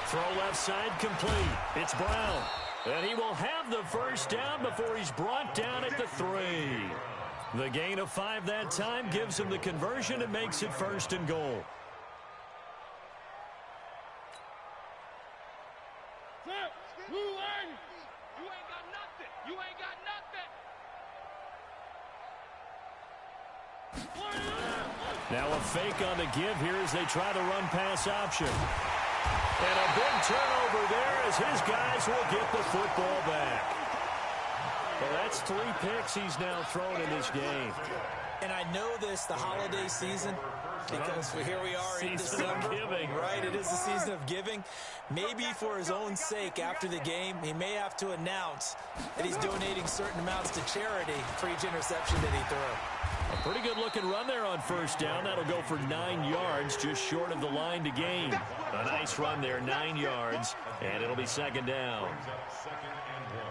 Throw left side complete. It's Brown. And he will have the 1st down before he's brought down at the 3. The gain of 5 that time gives him the conversion and makes it 1st and goal. Now a fake on the give here as they try the run-pass option. And a big turnover there as his guys will get the football back. Well, that's 3 picks he's now thrown in this game. And I know this, the holiday season, because here we are in December. Right, it is the season of giving. Maybe for his own sake after the game, he may have to announce that he's donating certain amounts to charity for each interception that he threw. A pretty good-looking run there on first down. That'll go for 9 yards, just short of the line to gain. A nice run there, 9 yards, and it'll be second down. Second and 1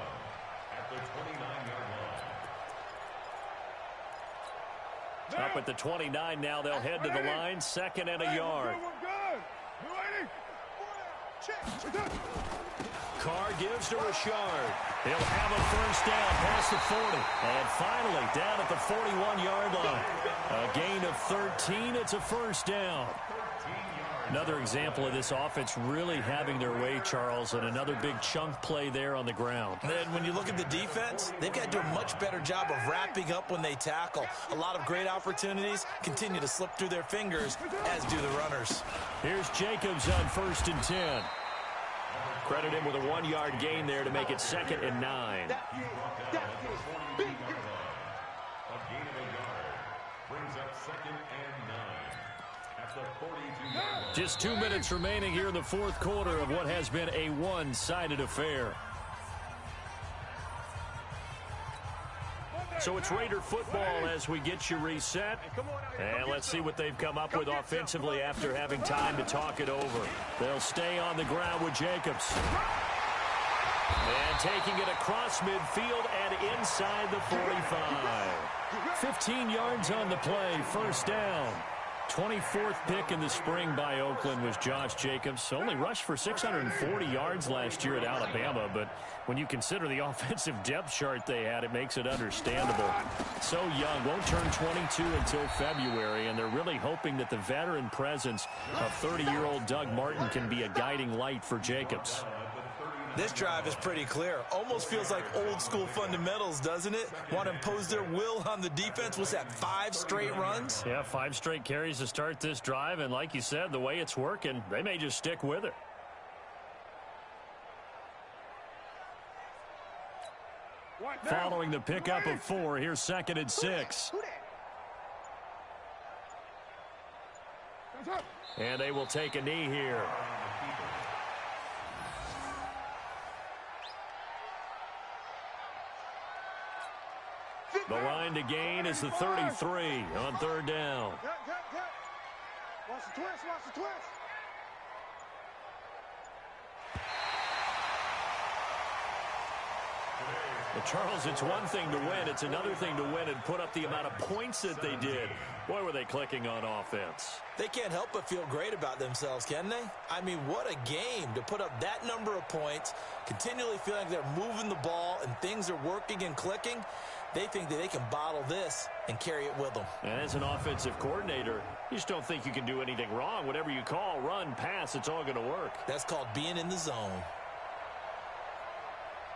at the 29-yard line. Up at the 29 now, they'll head to the line, second and a yard. Carr gives to Richard. He'll have a first down past the 40. And finally, down at the 41-yard line. A gain of 13. It's a first down. Another example of this offense really having their way, Charles, and another big chunk play there on the ground. And then when you look at the defense, they've got to do a much better job of wrapping up when they tackle. A lot of great opportunities continue to slip through their fingers, as do the runners. Here's Jacobs on first and 10. Credit him with a 1-yard gain there to make it second and 9. A gain of a yard brings up second and 9 at the 42-yard line. Just 2 minutes remaining here in the fourth quarter of what has been a one-sided affair. So it's Raider football as we get you reset. And let's see what they've come up with offensively after having time to talk it over. They'll stay on the ground with Jacobs. And taking it across midfield and inside the 45. 15 yards on the play, first down. 24th pick in the spring by Oakland was Josh Jacobs. Only rushed for 640 yards last year at Alabama, but when you consider the offensive depth chart they had, it makes it understandable. So young, won't turn 22 until February, and they're really hoping that the veteran presence of 30-year-old Doug Martin can be a guiding light for Jacobs. This drive is pretty clear. Almost feels like old-school fundamentals, doesn't it? Want to impose their will on the defense. What's that, 5 straight runs? Yeah, 5 straight carries to start this drive, and like you said, the way it's working, they may just stick with it. Following the pickup of 4, here's second and 6. And they will take a knee here. The line to gain is the 33 on third down. Watch the twist, watch the twist. Well, Charles, it's one thing to win. It's another thing to win and put up the amount of points that they did. Boy, were they clicking on offense. They can't help but feel great about themselves, can they? I mean, what a game to put up that number of points, continually feeling like they're moving the ball and things are working and clicking. They think that they can bottle this and carry it with them. And as an offensive coordinator, you just don't think you can do anything wrong. Whatever you call, run, pass, it's all going to work. That's called being in the zone.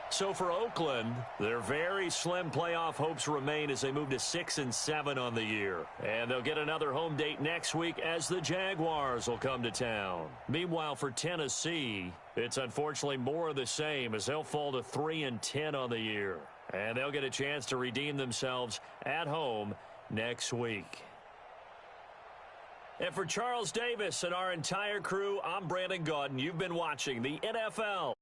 So for Oakland, their very slim playoff hopes remain as they move to 6-7 on the year. And they'll get another home date next week as the Jaguars will come to town. Meanwhile, for Tennessee, it's unfortunately more of the same as they'll fall to 3-10 on the year. And they'll get a chance to redeem themselves at home next week. And for Charles Davis and our entire crew, I'm Brandon Gaudin. You've been watching the NFL